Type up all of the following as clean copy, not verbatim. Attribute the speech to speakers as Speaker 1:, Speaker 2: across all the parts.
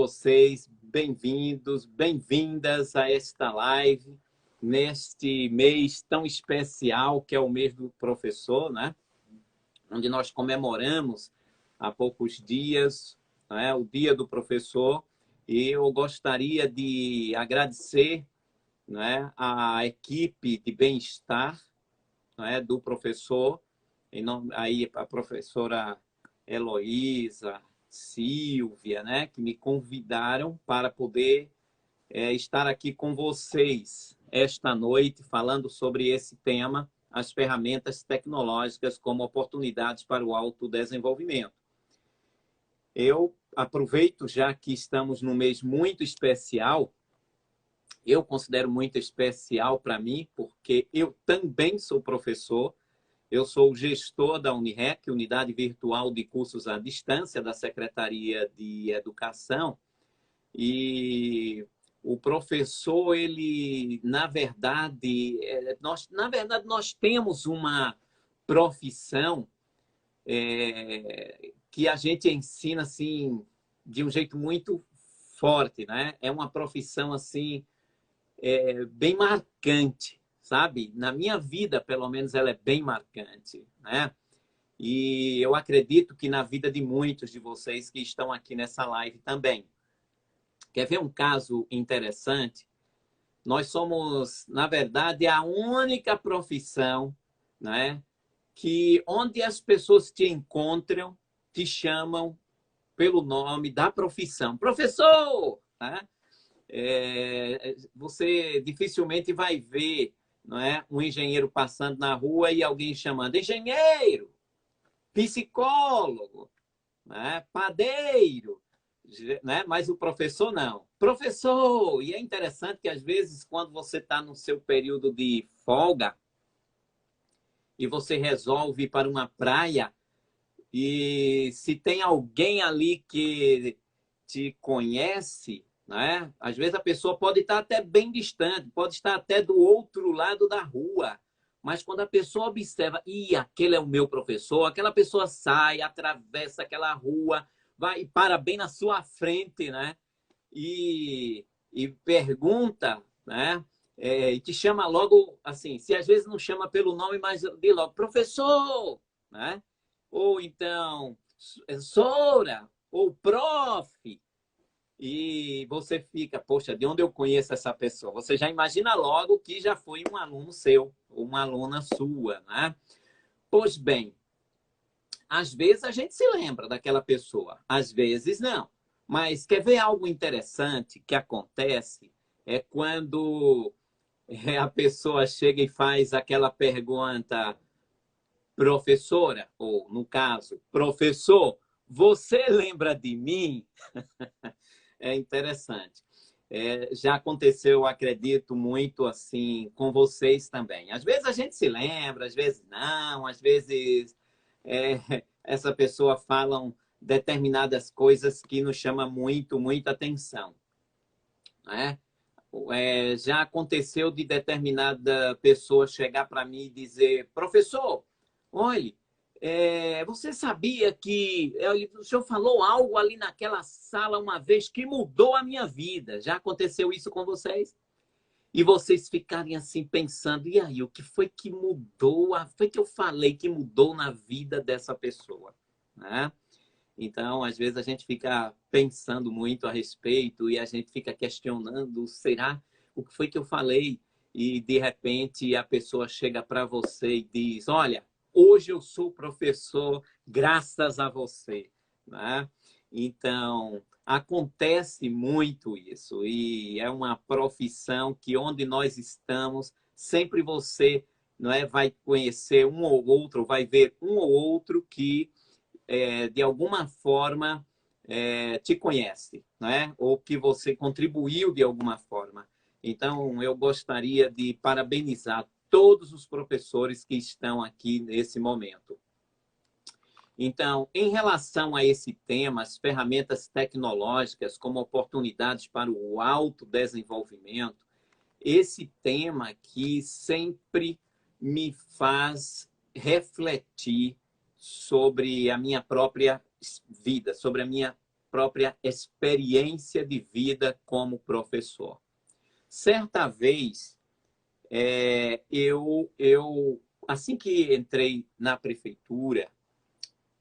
Speaker 1: Vocês, bem-vindos, bem-vindas a esta live, neste mês tão especial que é o mês do professor, né? Onde nós comemoramos há poucos dias, né, o Dia do Professor, e eu gostaria de agradecer, né, a equipe de bem-estar, né, do professor, aí a professora Heloísa, Silvia, né, que me convidaram para poder estar aqui com vocês esta noite, falando sobre esse tema, as ferramentas tecnológicas como oportunidades para o autodesenvolvimento. Eu aproveito, já que estamos num mês muito especial, eu considero muito especial para mim, porque eu também sou professor. Eu sou o gestor da Unirec, Unidade Virtual de Cursos à Distância da Secretaria de Educação. E o professor, ele, na verdade, nós temos uma profissão que a gente ensina assim de um jeito muito forte, né? É uma profissão assim bem marcante, sabe? Na minha vida, pelo menos, ela é bem marcante, né? E eu acredito que na vida de muitos de vocês que estão aqui nessa live também. Quer ver um caso interessante? Nós somos, na verdade, a única profissão, né, que onde as pessoas te encontram, te chamam pelo nome da profissão. Professor! Né? Você dificilmente vai ver, não é, um engenheiro passando na rua e alguém chamando engenheiro, psicólogo, né, padeiro, né? Mas o professor não. Professor! E é interessante que, às vezes, quando você está no seu período de folga e você resolve ir para uma praia, e se tem alguém ali que te conhece, né? Às vezes a pessoa pode estar até bem distante, pode estar até do outro lado da rua, mas quando a pessoa observa, aquele é o meu professor, aquela pessoa sai, atravessa aquela rua, vai e para bem na sua frente, né? E pergunta, né? E te chama logo, assim, se às vezes não chama pelo nome, mas de logo, professor, né? Ou então, Sora, ou prof. E você fica, poxa, de onde eu conheço essa pessoa? Você já imagina logo que já foi um aluno seu, uma aluna sua, né? Pois bem, às vezes a gente se lembra daquela pessoa, às vezes não. Mas quer ver algo interessante que acontece? É quando a pessoa chega e faz aquela pergunta, professora, ou no caso, professor, você lembra de mim? É interessante. Já aconteceu, acredito, muito assim com vocês também. Às vezes a gente se lembra, às vezes não, às vezes essa pessoa fala determinadas coisas que nos chamam muita atenção, né? Já aconteceu de determinada pessoa chegar para mim e dizer, professor, olha, você sabia que o senhor falou algo ali naquela sala uma vez que mudou a minha vida? Já aconteceu isso com vocês? E vocês ficarem assim pensando, e aí, o que foi que mudou? Foi que eu falei que mudou na vida dessa pessoa, né? Então, às vezes a gente fica pensando muito a respeito e a gente fica questionando, será o que foi que eu falei? E de repente a pessoa chega para você e diz, olha, hoje eu sou professor graças a você, né? Então, acontece muito isso e é uma profissão que onde nós estamos, sempre você, não é, vai conhecer um ou outro, vai ver um ou outro que de alguma forma te conhece, né? Ou que você contribuiu de alguma forma. Então, eu gostaria de parabenizar todos os professores que estão aqui nesse momento. Então, em relação a esse tema, as ferramentas tecnológicas como oportunidades para o autodesenvolvimento, esse tema aqui sempre me faz refletir sobre a minha própria vida, sobre a minha própria experiência de vida como professor. Certa vez, assim que entrei na prefeitura,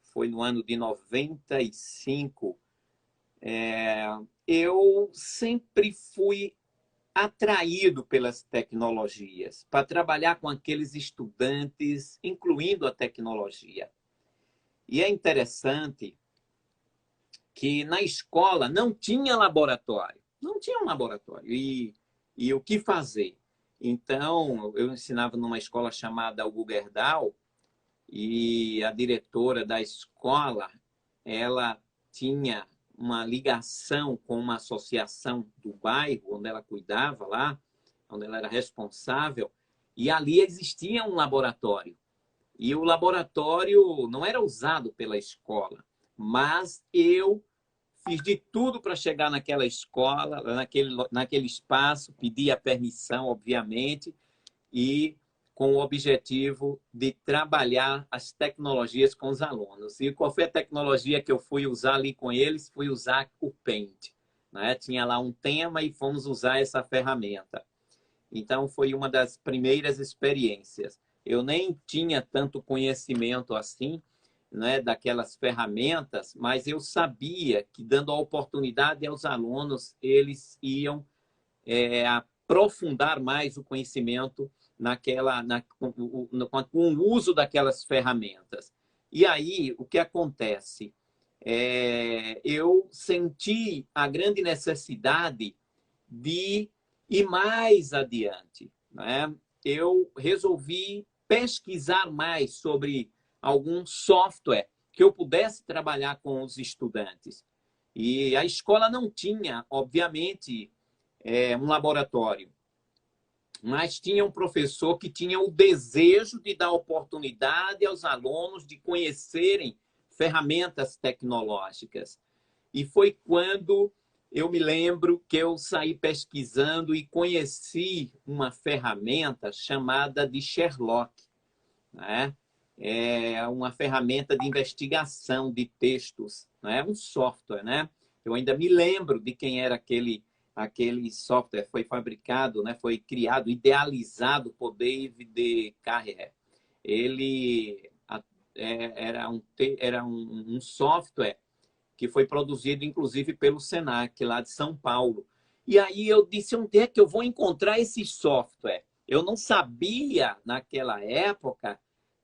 Speaker 1: foi no ano de 95, eu sempre fui atraído pelas tecnologias, para trabalhar com aqueles estudantes, incluindo a tecnologia. E é interessante que na escola não tinha laboratório, não tinha um laboratório. E o que fazer? Então, eu ensinava numa escola chamada Hugo Gerdau, e a diretora da escola, ela tinha uma ligação com uma associação do bairro, onde ela cuidava lá, onde ela era responsável, e ali existia um laboratório. E o laboratório não era usado pela escola, mas eu fiz de tudo para chegar naquela escola, naquele espaço, pedi a permissão, obviamente, e com o objetivo de trabalhar as tecnologias com os alunos. E qual foi a tecnologia que eu fui usar ali com eles? Fui usar o Paint, né? Tinha lá um tema e fomos usar essa ferramenta. Então, foi uma das primeiras experiências. Eu nem tinha tanto conhecimento assim, né, daquelas ferramentas, mas eu sabia que, dando a oportunidade aos alunos, eles iam aprofundar mais o conhecimento com o uso daquelas ferramentas. E aí, o que acontece? Eu senti a grande necessidade de ir mais adiante, né? Eu resolvi pesquisar mais sobre algum software que eu pudesse trabalhar com os estudantes. E a escola não tinha, obviamente, um laboratório, mas tinha um professor que tinha o desejo de dar oportunidade aos alunos de conhecerem ferramentas tecnológicas. E foi quando eu me lembro que eu saí pesquisando e conheci uma ferramenta chamada de Sherlock, né? É uma ferramenta de investigação de textos, né? Um software, né? Eu ainda me lembro de quem era aquele software. Foi fabricado, né? Foi criado, idealizado por David Carrier. Ele era um software que foi produzido, inclusive, pelo Senac, lá de São Paulo. E aí eu disse, onde é que eu vou encontrar esse software? Eu não sabia, naquela época,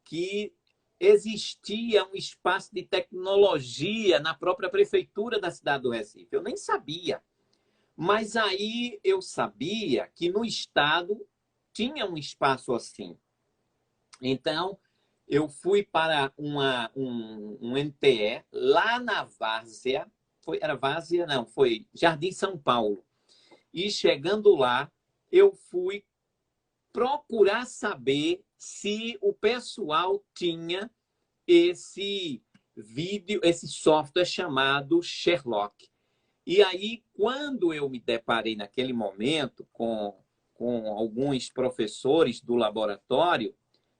Speaker 1: que existia um espaço de tecnologia na própria prefeitura da cidade do Recife. Eu nem sabia. Mas aí eu sabia que no estado tinha um espaço assim. Então, eu fui para um NTE lá na Várzea. Era Várzea? Não, foi Jardim São Paulo. E chegando lá, eu fui procurar saber se o pessoal tinha esse software chamado Sherlock. E aí, quando eu me deparei naquele momento com alguns professores do laboratório,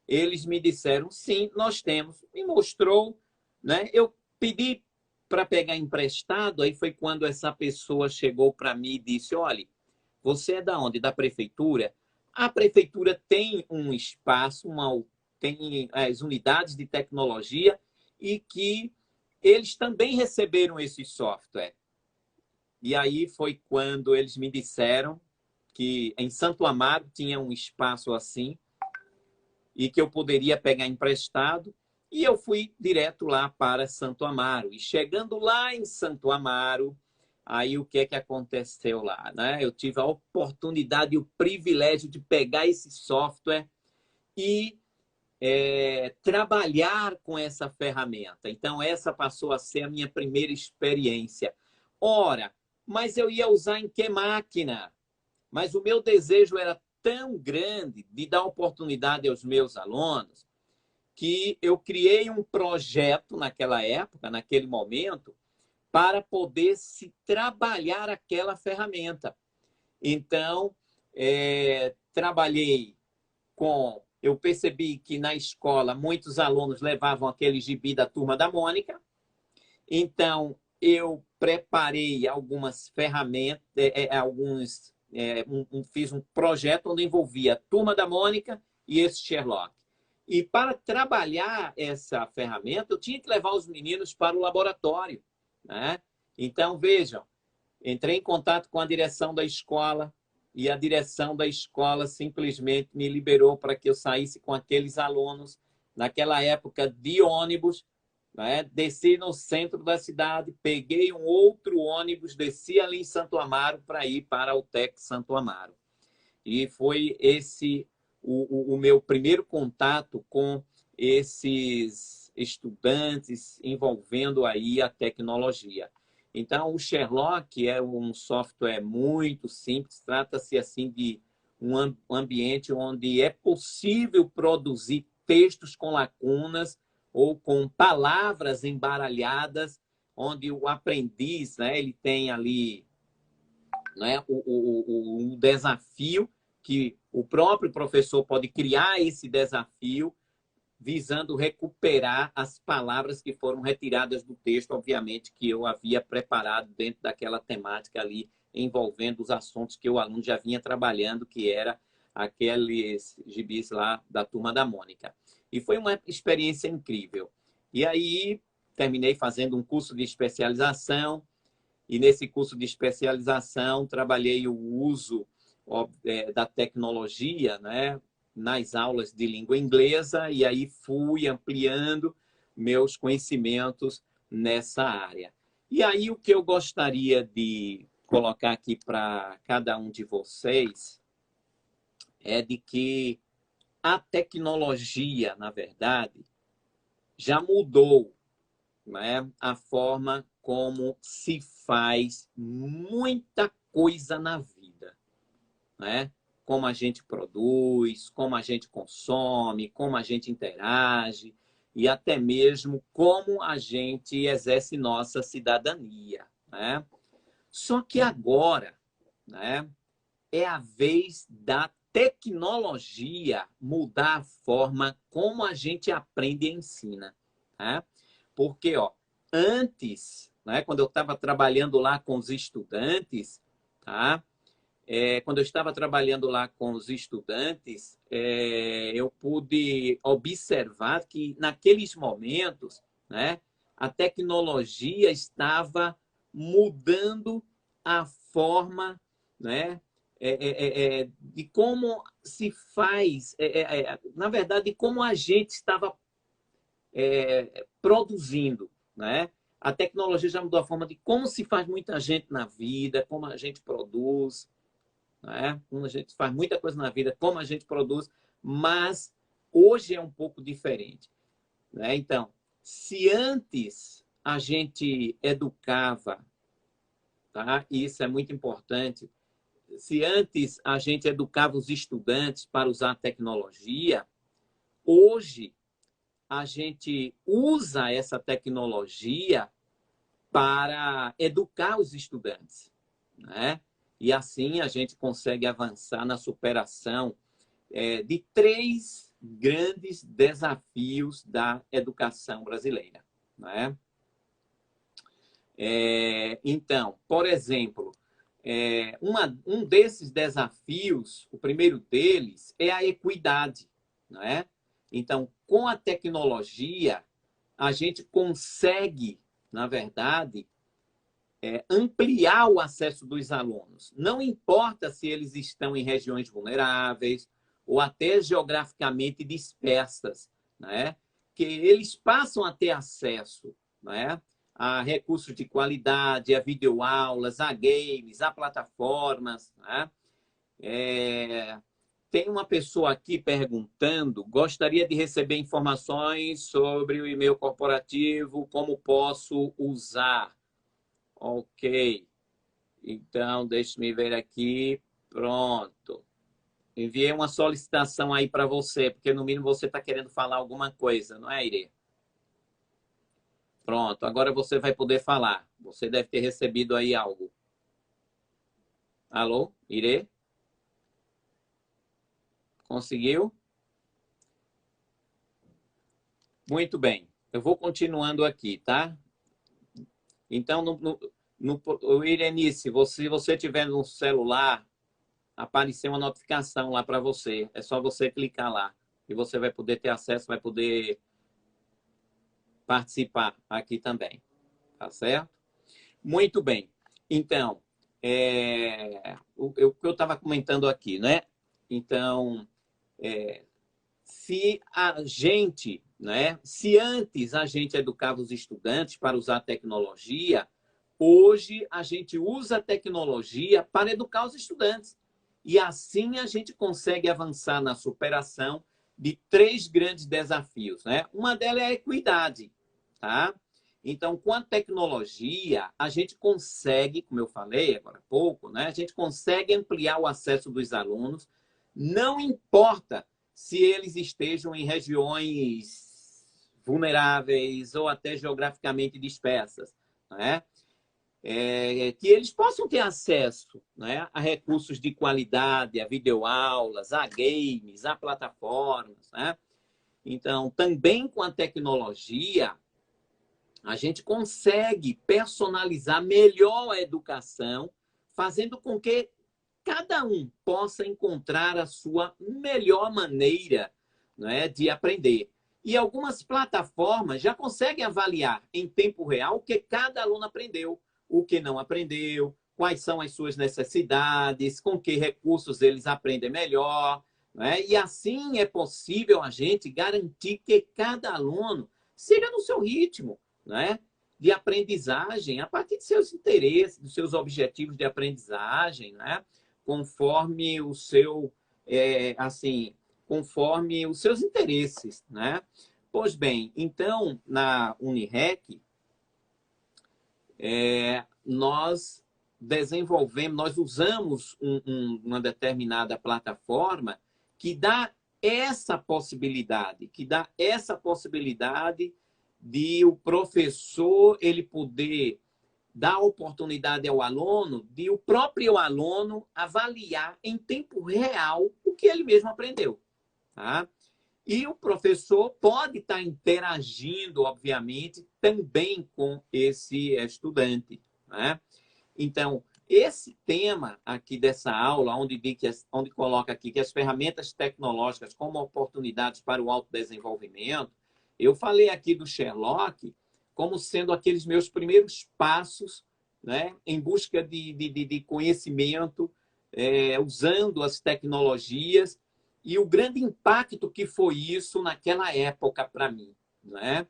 Speaker 1: eles me disseram, sim, nós temos. Me mostrou, né? Eu pedi para pegar emprestado, aí foi quando essa pessoa chegou para mim e disse, olha, você é da onde? Da prefeitura? A prefeitura tem um espaço, tem as unidades de tecnologia e que eles também receberam esse software. E aí foi quando eles me disseram que em Santo Amaro tinha um espaço assim e que eu poderia pegar emprestado. E eu fui direto lá para Santo Amaro. E chegando lá em Santo Amaro, aí o que é que aconteceu lá, né? Eu tive a oportunidade e o privilégio de pegar esse software e trabalhar com essa ferramenta. Então, essa passou a ser a minha primeira experiência. Ora, mas eu ia usar em que máquina? Mas o meu desejo era tão grande de dar oportunidade aos meus alunos que eu criei um projeto naquela época, naquele momento, para poder se trabalhar aquela ferramenta. Então, trabalhei com... Eu percebi que na escola muitos alunos levavam aquele gibi da Turma da Mônica. Então, eu preparei algumas ferramentas, fiz um projeto onde envolvia a Turma da Mônica e esse Sherlock. E para trabalhar essa ferramenta, eu tinha que levar os meninos para o laboratório, né? Então, vejam, entrei em contato com a direção da escola e a direção da escola simplesmente me liberou para que eu saísse com aqueles alunos, naquela época, de ônibus, né? Desci no centro da cidade, peguei um outro ônibus, desci ali em Santo Amaro para ir para o TEC Santo Amaro. E foi esse o meu primeiro contato com esses estudantes envolvendo aí a tecnologia. Então, o Sherlock é um software muito simples, trata-se assim de um ambiente onde é possível produzir textos com lacunas ou com palavras embaralhadas, onde o aprendiz, né, ele tem ali, né, o desafio que o próprio professor pode criar esse desafio visando recuperar as palavras que foram retiradas do texto, obviamente, que eu havia preparado dentro daquela temática ali, envolvendo os assuntos que o aluno já vinha trabalhando, que era aqueles gibis lá da Turma da Mônica. E foi uma experiência incrível. E aí, terminei fazendo um curso de especialização, e nesse curso de especialização, trabalhei o uso da tecnologia, né, nas aulas de língua inglesa, e aí fui ampliando meus conhecimentos nessa área. E aí o que eu gostaria de colocar aqui para cada um de vocês é de que a tecnologia, na verdade, já mudou, né, a forma como se faz muita coisa na vida, né? Como a gente produz, como a gente consome, como a gente interage e até mesmo como a gente exerce nossa cidadania, né? Só que agora, né, é a vez da tecnologia mudar a forma como a gente aprende e ensina, né? Porque, ó, antes, né, quando eu estava trabalhando lá com os estudantes, tá? Quando eu estava trabalhando lá com os estudantes, eu pude observar que, naqueles momentos, né, a tecnologia estava mudando a forma, né, de como se faz, na verdade, de como a gente estava produzindo, né? A tecnologia já mudou a forma de como se faz muita gente na vida, como a gente produz, né? Como a gente faz muita coisa na vida, como a gente produz, mas hoje é um pouco diferente, né? Então, se antes a gente educava, tá? E isso é muito importante. Se antes a gente educava os estudantes para usar a tecnologia, hoje a gente usa essa tecnologia para educar os estudantes, né? E assim a gente consegue avançar na superação de três grandes desafios da educação brasileira, né? Então, por exemplo, um desses desafios, o primeiro deles é a equidade, né? Então, com a tecnologia, a gente consegue, na verdade, ampliar o acesso dos alunos. Não importa se eles estão em regiões vulneráveis ou até geograficamente dispersas, né? Que eles passam a ter acesso, né, a recursos de qualidade, a videoaulas, a games, a plataformas, né? Tem uma pessoa aqui perguntando, gostaria de receber informações sobre o e-mail corporativo, como posso usar? Ok. Então, deixe-me ver aqui. Pronto. Enviei uma solicitação aí para você, porque no mínimo você está querendo falar alguma coisa, não é, Irê? Pronto, agora você vai poder falar. Você deve ter recebido aí algo. Alô, Irê? Conseguiu? Muito bem. Eu vou continuando aqui, tá? Então, Irenice, se você tiver no celular, aparecer uma notificação lá para você. É só você clicar lá. E você vai poder ter acesso, vai poder participar aqui também. Tá certo? Muito bem. Então, o que eu estava comentando aqui, né? Então, se a gente, né? Se antes a gente educava os estudantes para usar tecnologia, hoje a gente usa a tecnologia para educar os estudantes. E assim a gente consegue avançar na superação de 3 grandes desafios, né? Uma delas é a equidade, tá? Então, com a tecnologia, a gente consegue, como eu falei agora há pouco, né? A gente consegue ampliar o acesso dos alunos, não importa se eles estejam em regiões vulneráveis ou até geograficamente dispersas, né? Que eles possam ter acesso, né, a recursos de qualidade, a videoaulas, a games, a plataformas, né? Então, também com a tecnologia, a gente consegue personalizar melhor a educação, fazendo com que cada um possa encontrar a sua melhor maneira, né, de aprender. E algumas plataformas já conseguem avaliar em tempo real o que cada aluno aprendeu, o que não aprendeu, quais são as suas necessidades, com que recursos eles aprendem melhor. Né? E assim é possível a gente garantir que cada aluno siga no seu ritmo, né, de aprendizagem, a partir de seus interesses, dos seus objetivos de aprendizagem, né? Conforme o seu, assim, conforme os seus interesses, né? Pois bem, então, na Unirec, nós desenvolvemos, nós usamos uma determinada plataforma que dá essa possibilidade, de o professor ele poder dar oportunidade ao aluno de o próprio aluno avaliar em tempo real o que ele mesmo aprendeu. Tá? E o professor pode estar interagindo, obviamente, também com esse estudante. Né? Então, esse tema aqui dessa aula, onde coloca aqui que as ferramentas tecnológicas como oportunidades para o autodesenvolvimento, eu falei aqui do Sherlock como sendo aqueles meus primeiros passos, né, em busca de conhecimento, usando as tecnologias, e o grande impacto que foi isso naquela época para mim. Né?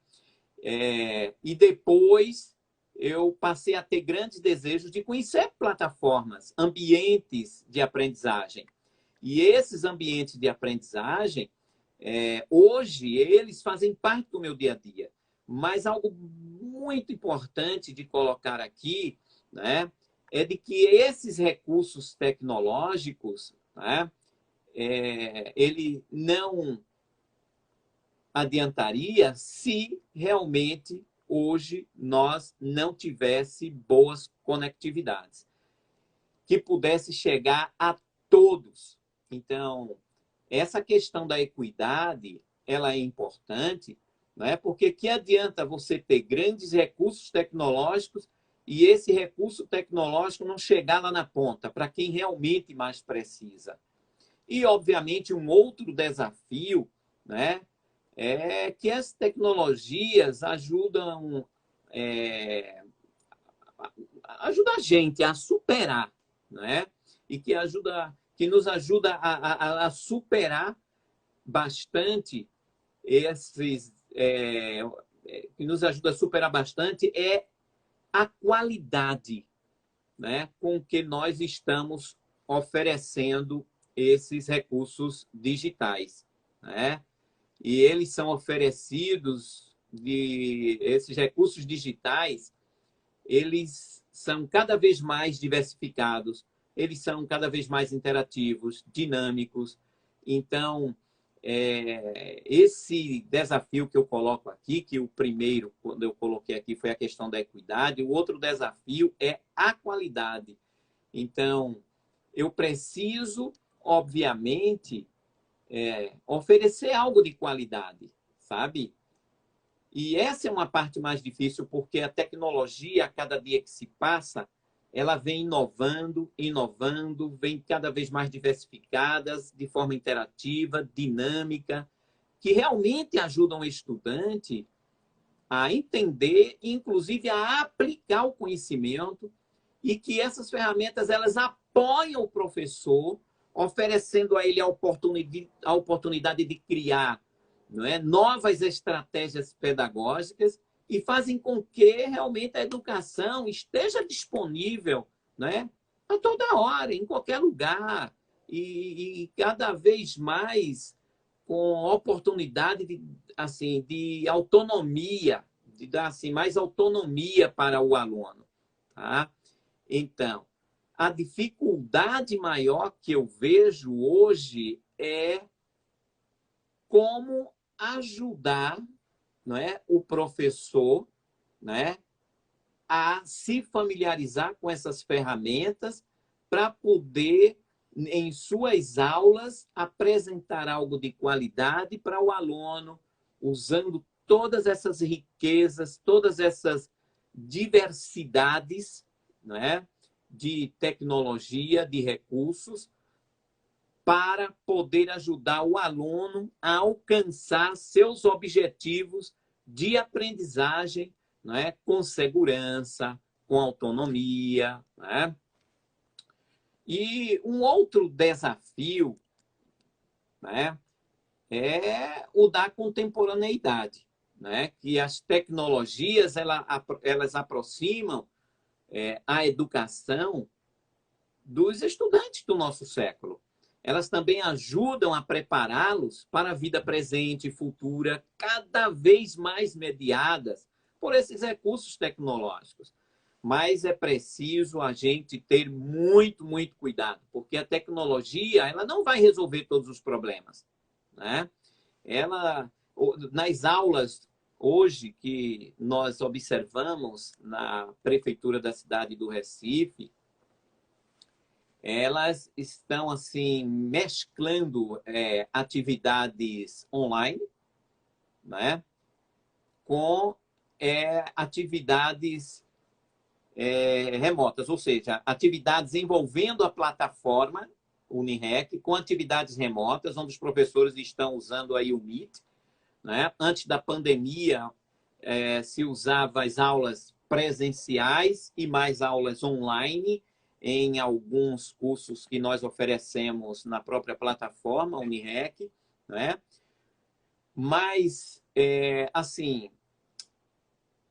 Speaker 1: E depois eu passei a ter grandes desejos de conhecer plataformas, ambientes de aprendizagem. E esses ambientes de aprendizagem, hoje, eles fazem parte do meu dia a dia. Mas algo muito importante de colocar aqui, né, é de que esses recursos tecnológicos, né, ele não adiantaria se realmente hoje nós não tivesse boas conectividades, que pudesse chegar a todos. Então, essa questão da equidade, ela é importante, né? Porque que adianta você ter grandes recursos tecnológicos e esse recurso tecnológico não chegar lá na ponta, para quem realmente mais precisa. E, obviamente, um outro desafio, né, é que as tecnologias ajudam, ajuda a gente a superar, né? E que nos ajuda a superar bastante que nos ajuda a superar bastante é a qualidade, né, com que nós estamos oferecendo esses recursos digitais, né? E eles são oferecidos esses recursos digitais, eles são cada vez mais diversificados, eles são cada vez mais interativos, dinâmicos. Então, esse desafio que eu coloco aqui, que o primeiro, quando eu coloquei aqui, foi a questão da equidade, o outro desafio é a qualidade. Então, eu preciso, obviamente, oferecer algo de qualidade, sabe? E essa é uma parte mais difícil, porque a tecnologia, a cada dia que se passa, ela vem inovando, inovando, vem cada vez mais diversificadas, de forma interativa, dinâmica, que realmente ajudam o estudante a entender, inclusive a aplicar o conhecimento, e que essas ferramentas elas apoiam o professor, oferecendo a ele a oportunidade de criar, não é, novas estratégias pedagógicas e fazem com que realmente a educação esteja disponível, né, a toda hora, em qualquer lugar, e cada vez mais com oportunidade de, assim, de autonomia, de dar assim, mais autonomia para o aluno. Tá? Então, a dificuldade maior que eu vejo hoje é como ajudar, não é, o professor, né, a se familiarizar com essas ferramentas para poder, em suas aulas, apresentar algo de qualidade para o aluno, usando todas essas riquezas, todas essas diversidades, né, de tecnologia, de recursos, para poder ajudar o aluno a alcançar seus objetivos de aprendizagem, né, com segurança, com autonomia. Né? E um outro desafio, né, é o da contemporaneidade, né? Que as tecnologias elas aproximam a educação dos estudantes do nosso século. Elas também ajudam a prepará-los para a vida presente e futura, cada vez mais mediadas por esses recursos tecnológicos. Mas é preciso a gente ter muito, muito cuidado, porque a tecnologia ela não vai resolver todos os problemas. Né? Ela, nas aulas hoje que nós observamos na prefeitura da cidade do Recife, elas estão assim mesclando atividades online, né, com atividades remotas, ou seja, atividades envolvendo a plataforma Unirec com atividades remotas, onde os professores estão usando aí o Meet. Né? Antes da pandemia, se usava as aulas presenciais e mais aulas online em alguns cursos que nós oferecemos na própria plataforma Unirec, né? Mas, assim,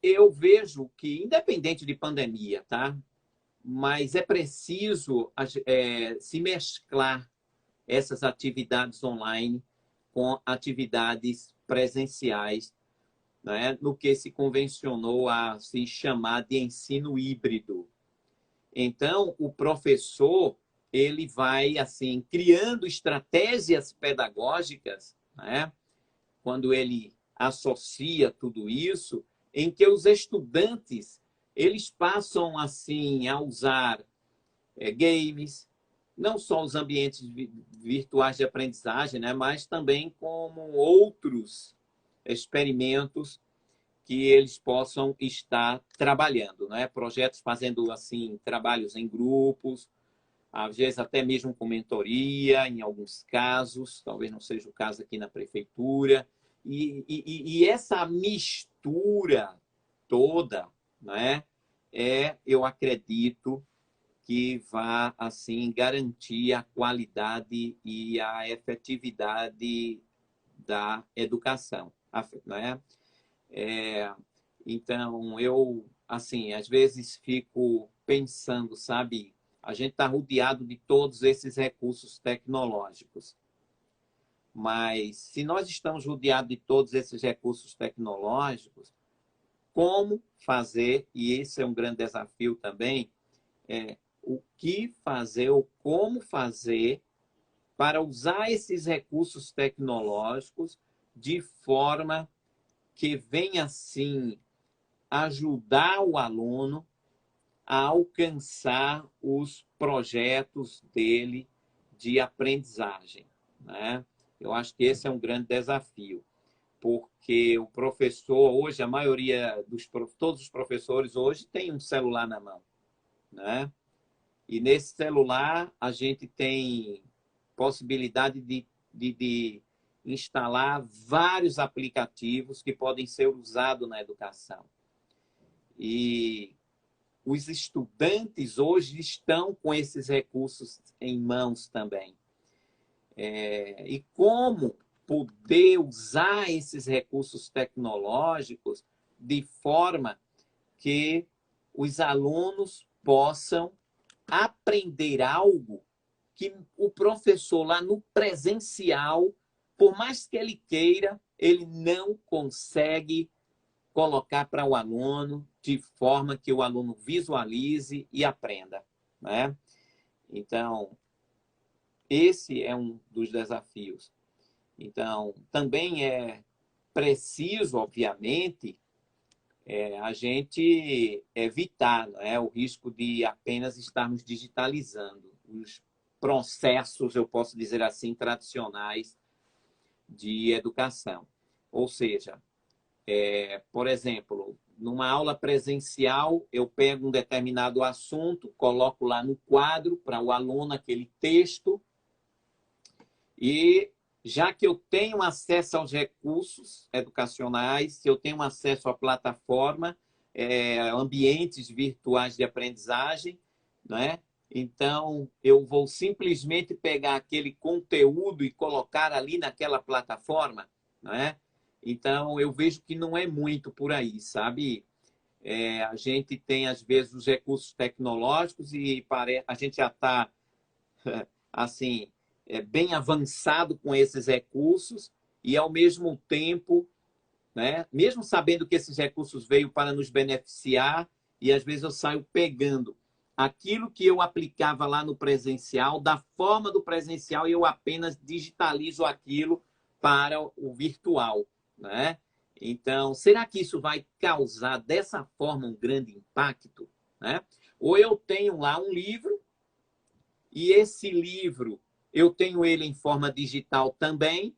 Speaker 1: eu vejo que, independente de pandemia, tá? Mas é preciso se mesclar essas atividades online com atividades presenciais, né? No que se convencionou a se chamar de ensino híbrido. Então, o professor ele vai assim criando estratégias pedagógicas, né? Quando ele associa tudo isso, em que os estudantes eles passam assim a usar games, não só os ambientes virtuais de aprendizagem, né? Mas também como outros experimentos que eles possam estar trabalhando, né? Projetos fazendo assim trabalhos em grupos, às vezes até mesmo com mentoria, em alguns casos, talvez não seja o caso aqui na prefeitura, e essa mistura toda, né? Eu acredito que vá assim garantir a qualidade e a efetividade da educação, né? É, então, eu, assim, às vezes fico pensando, sabe, a gente está rodeado de todos esses recursos tecnológicos, mas se nós estamos rodeados de todos esses recursos tecnológicos, como fazer, e esse é um grande desafio também, o que fazer ou como fazer para usar esses recursos tecnológicos de forma que venha, assim, ajudar o aluno a alcançar os projetos dele de aprendizagem. Né? Eu acho que esse é um grande desafio. porque o professor, hoje, a maioria todos os professores hoje têm um celular na mão, né? E nesse celular a gente tem possibilidade de instalar vários aplicativos que podem ser usados na educação. E os estudantes hoje estão com esses recursos em mãos também. E como poder usar esses recursos tecnológicos de forma que os alunos possam aprender algo que o professor lá no presencial, por mais que ele queira, ele não consegue colocar para o aluno de forma que o aluno visualize e aprenda, né? Então, esse é um dos desafios. Então, também é preciso, obviamente, a gente evitar, né, o risco de apenas estarmos digitalizando os processos, eu posso dizer assim, tradicionais de educação. Ou seja, por exemplo, numa aula presencial, eu pego um determinado assunto, coloco lá no quadro para o aluno aquele texto, e já que eu tenho acesso aos recursos educacionais, se eu tenho acesso à plataforma, ambientes virtuais de aprendizagem, né? Então, eu vou simplesmente pegar aquele conteúdo e colocar ali naquela plataforma, né? Então, eu vejo que não é muito por aí, sabe? A gente tem, às vezes, os recursos tecnológicos e a gente já está, assim, bem avançado com esses recursos e, ao mesmo tempo, né, mesmo sabendo que esses recursos veio para nos beneficiar, e às vezes eu saio pegando aquilo que eu aplicava lá no presencial, da forma do presencial, e eu apenas digitalizo aquilo para o virtual, né? Então, será que isso vai causar dessa forma um grande impacto, né? Ou eu tenho lá um livro e esse livro eu tenho ele em forma digital também,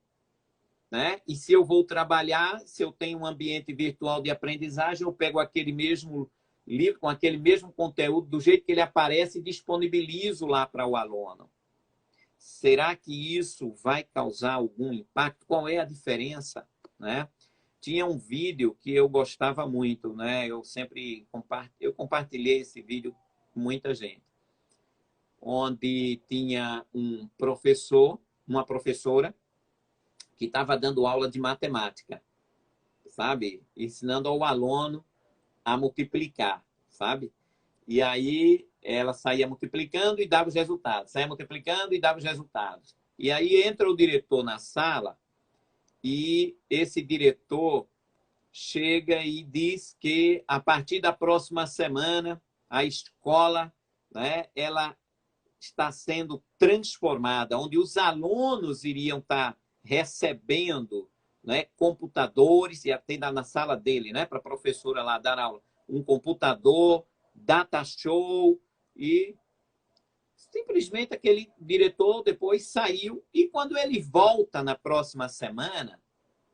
Speaker 1: né? E se eu vou trabalhar, se eu tenho um ambiente virtual de aprendizagem, eu pego aquele mesmo livro, com aquele mesmo conteúdo, do jeito que ele aparece, e disponibilizo lá para o aluno. Será que isso vai causar algum impacto? Qual é a diferença, né? Tinha um vídeo que eu gostava muito, né? Eu compartilhei esse vídeo com muita gente, onde tinha um professor, uma professora, que estava dando aula de matemática, sabe? Ensinando ao aluno a multiplicar, sabe? E aí ela saía multiplicando e dava os resultados, saía multiplicando e dava os resultados. E aí entra o diretor na sala e esse diretor chega e diz que a partir da próxima semana a escola, né, ela está sendo transformada, onde os alunos iriam estar recebendo, né, computadores, e até na sala dele, né, para a professora lá dar aula, um computador, data show, e simplesmente aquele diretor depois saiu, e quando ele volta na próxima semana,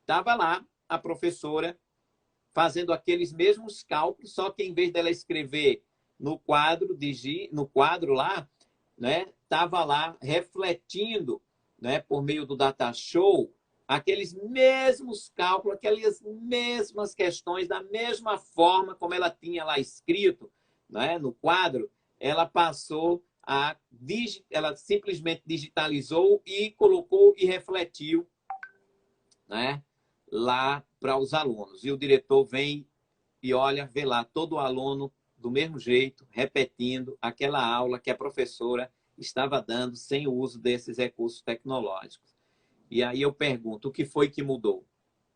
Speaker 1: estava lá a professora fazendo aqueles mesmos cálculos, só que em vez dela escrever no quadro, no quadro lá, né, estava lá refletindo, né, por meio do data show, aqueles mesmos cálculos, aquelas mesmas questões, da mesma forma como ela tinha lá escrito, né, no quadro, ela passou ela simplesmente digitalizou e colocou e refletiu, né, lá para os alunos. E o diretor vem e olha, vê lá todo o aluno do mesmo jeito, repetindo aquela aula que a professora estava dando sem o uso desses recursos tecnológicos. E aí eu pergunto, o que foi que mudou?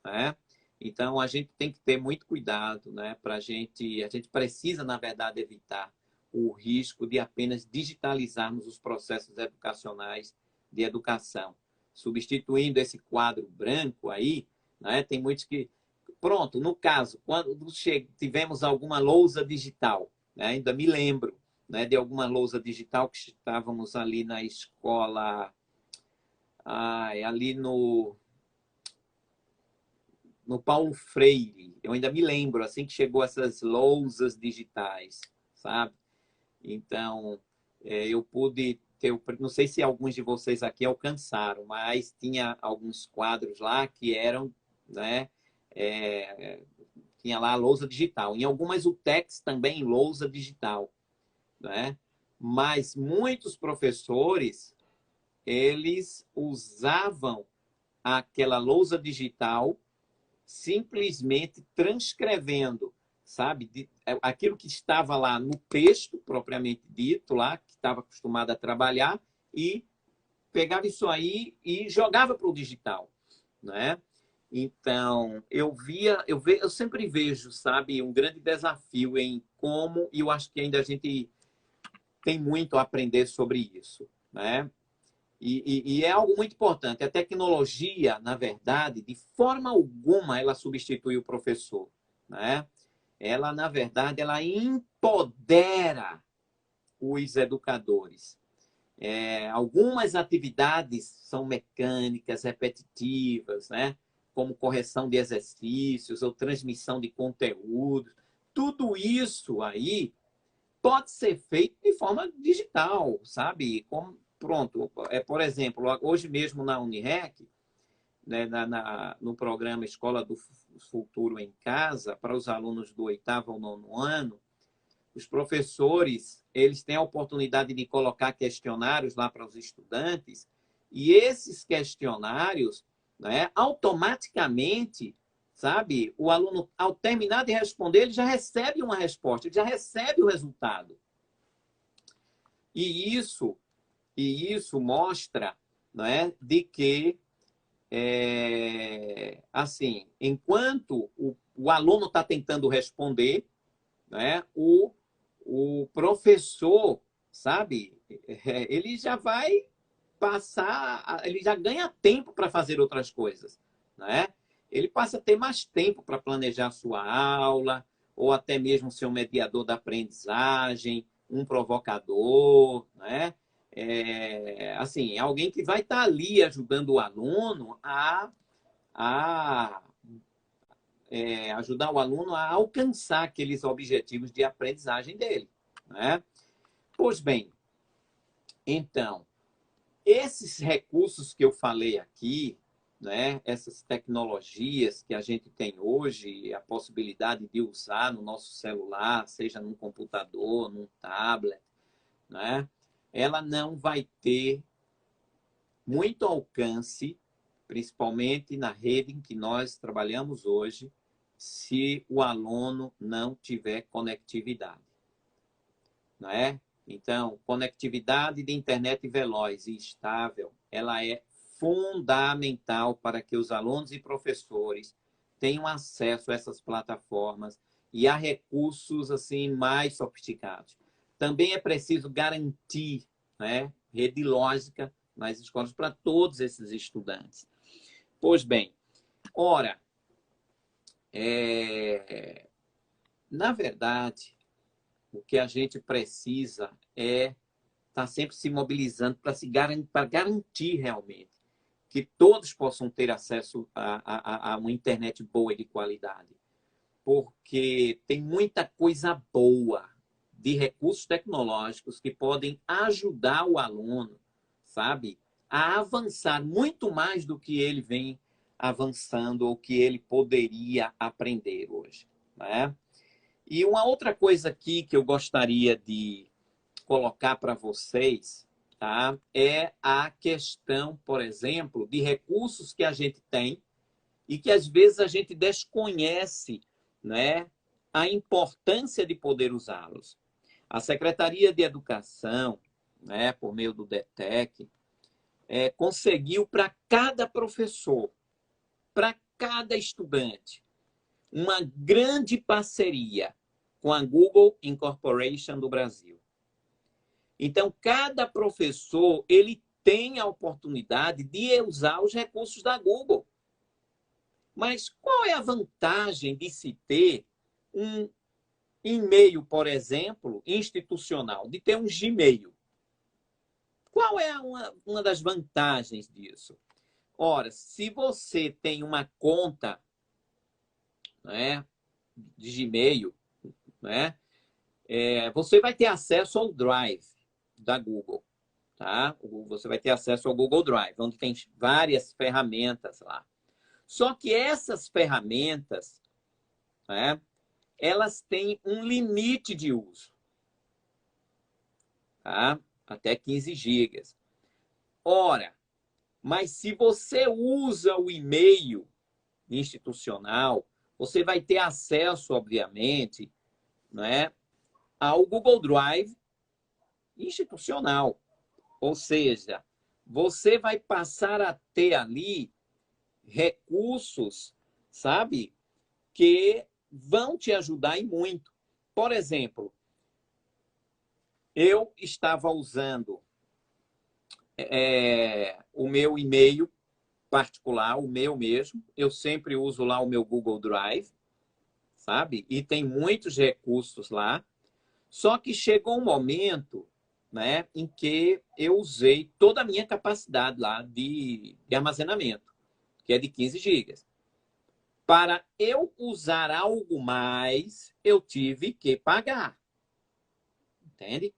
Speaker 1: Né? Então, a gente tem que ter muito cuidado, né? A gente precisa, na verdade, evitar o risco de apenas digitalizarmos os processos educacionais de educação. Substituindo esse quadro branco aí, né? Tem muitos que... Pronto, no caso, quando tivemos alguma lousa digital, né? Ainda me lembro, né, de alguma lousa digital que estávamos ali na escola, ali no no Paulo Freire. Eu ainda me lembro, assim que chegou essas lousas digitais, sabe? Então, eu pude ter, não sei se alguns de vocês aqui alcançaram, mas tinha alguns quadros lá que eram, né? Tinha lá a lousa digital. Em algumas UTECs também lousa digital, né? Mas muitos professores, eles usavam aquela lousa digital simplesmente transcrevendo, sabe? Aquilo que estava lá no texto, propriamente dito, lá, que estava acostumado a trabalhar, e pegava isso aí e jogava para o digital, né? Então, eu sempre vejo, sabe, um grande desafio em como, e eu acho que ainda a gente tem muito a aprender sobre isso, né? E é algo muito importante. A tecnologia, na verdade, de forma alguma, ela substitui o professor, né? Ela, na verdade, ela empodera os educadores. Algumas atividades são mecânicas, repetitivas, né? Como correção de exercícios ou transmissão de conteúdo. Tudo isso aí pode ser feito de forma digital, sabe? Como, pronto, por exemplo, hoje mesmo na Unirec, né, no programa Escola do Futuro em Casa, para os alunos do 8º ao 9º ano, os professores, eles têm a oportunidade de colocar questionários lá para os estudantes, e esses questionários, né, automaticamente, sabe, o aluno, ao terminar de responder, ele já recebe uma resposta, ele já recebe o resultado. E isso mostra, né, de que, assim, enquanto o aluno está tentando responder, né, o professor, sabe, ele já vai passar, ele já ganha tempo para fazer outras coisas, né? Ele passa a ter mais tempo para planejar sua aula, ou até mesmo ser um mediador da aprendizagem, um provocador, né? Assim, alguém que vai estar ali ajudando o aluno a ajudar o aluno a alcançar aqueles objetivos de aprendizagem dele, né? Pois bem, então, esses recursos que eu falei aqui, né, essas tecnologias que a gente tem hoje, a possibilidade de usar no nosso celular, seja num computador, num tablet, né, ela não vai ter muito alcance, principalmente na rede em que nós trabalhamos hoje, se o aluno não tiver conectividade, não é? Então, conectividade de internet veloz e estável, ela é fundamental para que os alunos e professores tenham acesso a essas plataformas e a recursos assim mais sofisticados. Também é preciso garantir, né, rede lógica nas escolas para todos esses estudantes. Pois bem, ora, na verdade, o que a gente precisa é estar sempre se mobilizando para garantir realmente que todos possam ter acesso a uma internet boa e de qualidade. Porque tem muita coisa boa de recursos tecnológicos que podem ajudar o aluno, sabe, a avançar muito mais do que ele vem avançando ou que ele poderia aprender hoje, né? E uma outra coisa aqui que eu gostaria de colocar para vocês, tá? É a questão, por exemplo, de recursos que a gente tem e que às vezes a gente desconhece, né, a importância de poder usá-los. A Secretaria de Educação, né, por meio do DETEC, conseguiu para cada professor, para cada estudante, uma grande parceria com a Google Incorporation do Brasil. Então, cada professor ele tem a oportunidade de usar os recursos da Google. Mas qual é a vantagem de se ter um e-mail, por exemplo, institucional, de ter um Gmail? Qual é uma das vantagens disso? Ora, se você tem uma conta né, de Gmail, né, você vai ter acesso ao Drive da Google. Tá? Você vai ter acesso ao Google Drive, onde tem várias ferramentas lá. Só que essas ferramentas, né, elas têm um limite de uso, tá? Até 15 gigas. Ora, mas se você usa o e-mail institucional, você vai ter acesso, obviamente, né, ao Google Drive institucional. Ou seja, você vai passar a ter ali recursos, sabe, que vão te ajudar e muito. Por exemplo, eu estava usando o meu e-mail particular, o meu mesmo. Eu sempre uso lá o meu Google Drive, sabe? E tem muitos recursos lá. Só que chegou um momento, né, em que eu usei toda a minha capacidade lá de armazenamento, que é de 15 gigas. Para eu usar algo mais, eu tive que pagar. Entende?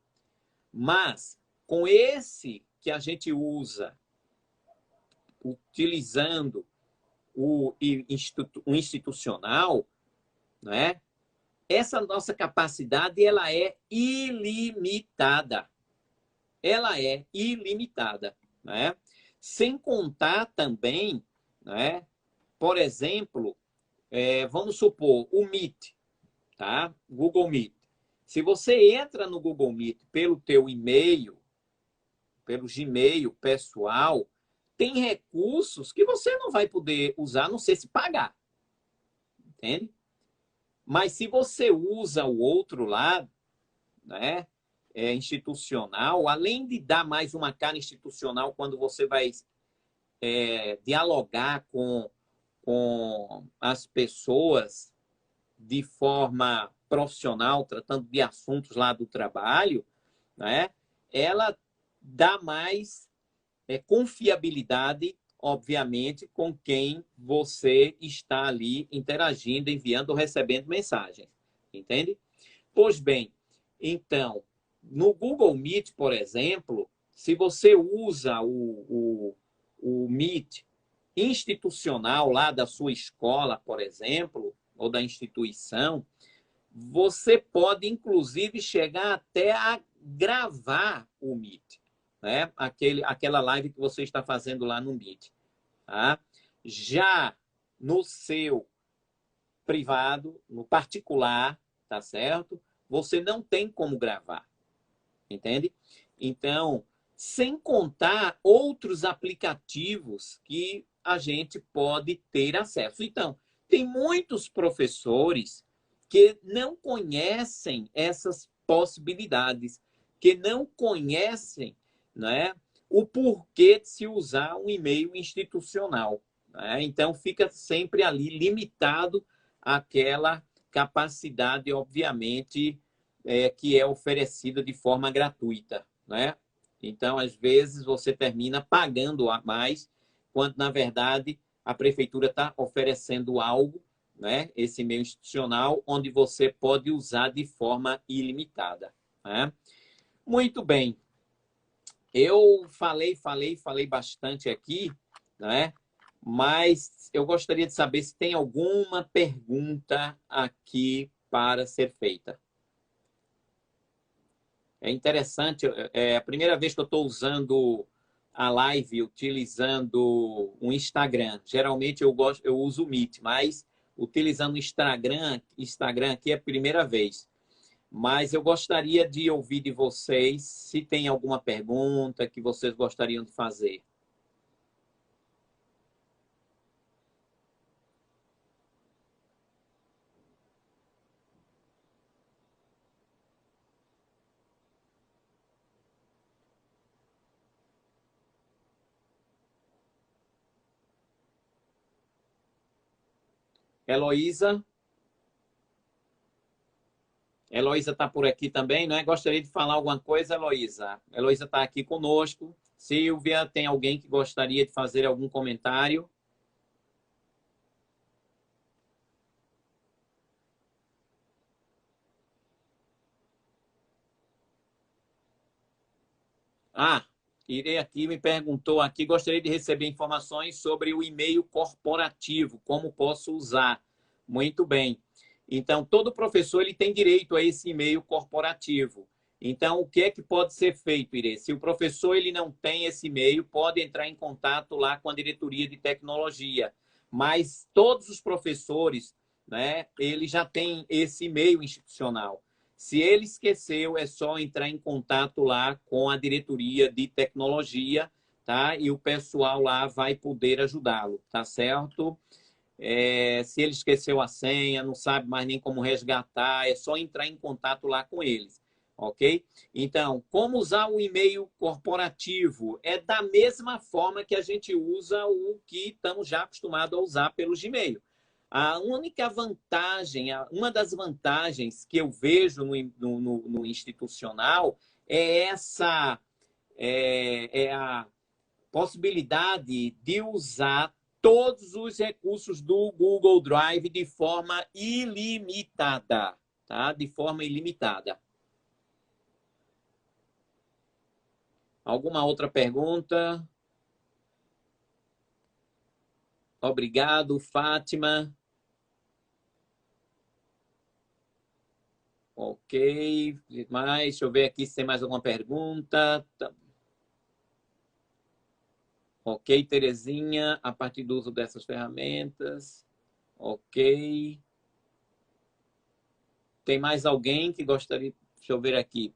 Speaker 1: Mas, com esse que a gente usa, utilizando o institucional, né? Essa nossa capacidade ela é ilimitada. Ela é ilimitada, né? Sem contar também, né? Por exemplo, vamos supor o Meet, tá? Google Meet. Se você entra no Google Meet pelo teu e-mail, pelo Gmail pessoal, tem recursos que você não vai poder usar, a não ser se pagar. Entende? Mas se você usa o outro lado, né, institucional, além de dar mais uma cara institucional quando você vai dialogar com as pessoas de forma profissional, tratando de assuntos lá do trabalho, né, ela dá mais confiabilidade, obviamente, com quem você está ali interagindo, enviando ou recebendo mensagens. Entende? Pois bem, então, no Google Meet, por exemplo, se você usa o Meet institucional lá da sua escola, por exemplo, ou da instituição, você pode, inclusive, chegar até a gravar o Meet, né? Aquela live que você está fazendo lá no Meet. Tá? Já no seu privado, no particular, tá certo? Você não tem como gravar, entende? Então, sem contar outros aplicativos que a gente pode ter acesso. Então, tem muitos professores que não conhecem essas possibilidades, que não conhecem, né, o porquê de se usar um e-mail institucional. Né? Então, fica sempre ali limitado àquela capacidade, obviamente, que é oferecida de forma gratuita. Né? Então, às vezes, você termina pagando a mais, quando, na verdade, a prefeitura está oferecendo algo, né, esse meio institucional, onde você pode usar de forma ilimitada. Né? Muito bem. Eu falei bastante aqui, né? Mas eu gostaria de saber se tem alguma pergunta aqui para ser feita. É interessante, é a primeira vez que eu estou usando a live, utilizando o Instagram. Geralmente eu uso o Meet, mas utilizando o Instagram aqui é a primeira vez. Mas eu gostaria de ouvir de vocês se tem alguma pergunta que vocês gostariam de fazer. Heloísa? Heloísa está por aqui também, não é? Gostaria de falar alguma coisa, Heloísa? Heloísa está aqui conosco. Silvia, tem alguém que gostaria de fazer algum comentário? Ah, Irei aqui, me perguntou aqui, gostaria de receber informações sobre o e-mail corporativo, como posso usar. Muito bem. Então, todo professor ele tem direito a esse e-mail corporativo. Então, o que é que pode ser feito, Irê? Se o professor ele não tem esse e-mail, pode entrar em contato lá com a diretoria de tecnologia. Mas todos os professores, né, eles já têm esse e-mail institucional. Se ele esqueceu, é só entrar em contato lá com a diretoria de tecnologia, tá? E o pessoal lá vai poder ajudá-lo, tá certo? Se ele esqueceu a senha, não sabe mais nem como resgatar, é só entrar em contato lá com eles, ok? Então, como usar o e-mail corporativo? É da mesma forma que a gente usa o que estamos já acostumados a usar pelo Gmail. A única vantagem, uma das vantagens que eu vejo no institucional é a possibilidade de usar todos os recursos do Google Drive de forma ilimitada, tá? De forma ilimitada. Alguma outra pergunta? Obrigado, Fátima. Ok, mais, deixa eu ver aqui se tem mais alguma pergunta. Ok, Terezinha, a partir do uso dessas ferramentas. Ok. Tem mais alguém que gostaria? Deixa eu ver aqui.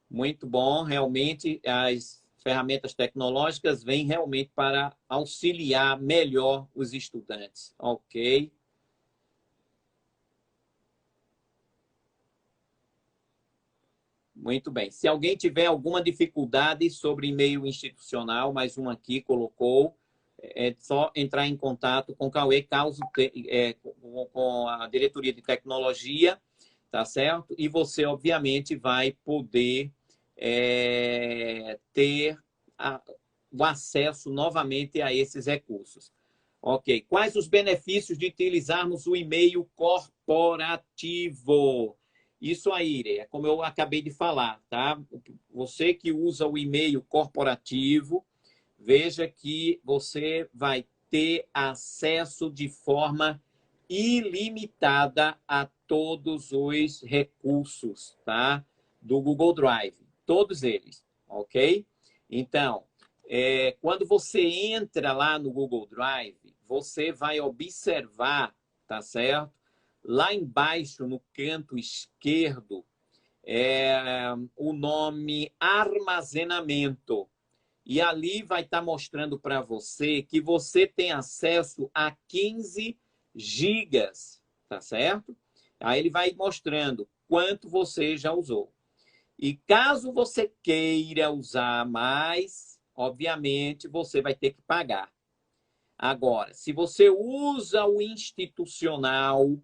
Speaker 1: Muito bom, realmente as ferramentas tecnológicas vêm realmente para auxiliar melhor os estudantes. Ok. Muito bem. Se alguém tiver alguma dificuldade sobre e-mail institucional, mais um aqui colocou, é só entrar em contato com o Cauê, com a diretoria de tecnologia, tá certo? E você, obviamente, vai poder ter o acesso novamente a esses recursos. Ok. Quais os benefícios de utilizarmos o e-mail corporativo? Isso aí, é como eu acabei de falar, tá? Você que usa o e-mail corporativo, veja que você vai ter acesso de forma ilimitada a todos os recursos, tá? Do Google Drive, todos eles, ok? Então, quando você entra lá no Google Drive, você vai observar, tá certo? Lá embaixo, no canto esquerdo, o nome armazenamento. E ali vai estar mostrando para você que você tem acesso a 15 gigas, tá certo? Aí ele vai mostrando quanto você já usou. E caso você queira usar mais, obviamente você vai ter que pagar. Agora, se você usa o institucional,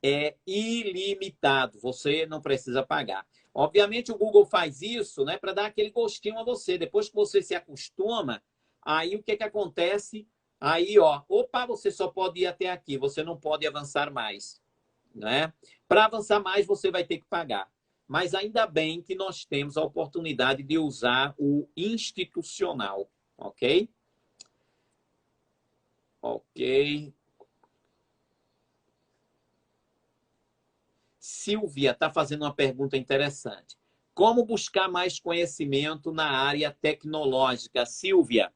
Speaker 1: é ilimitado, você não precisa pagar. Obviamente o Google faz isso, né, para dar aquele gostinho a você. Depois que você se acostuma, aí o que acontece? Aí, ó, opa, você só pode ir até aqui, você não pode avançar mais, né? Para avançar mais, você vai ter que pagar. Mas ainda bem que nós temos a oportunidade de usar o institucional, ok? Ok. Silvia está fazendo uma pergunta interessante. Como buscar mais conhecimento na área tecnológica? Silvia,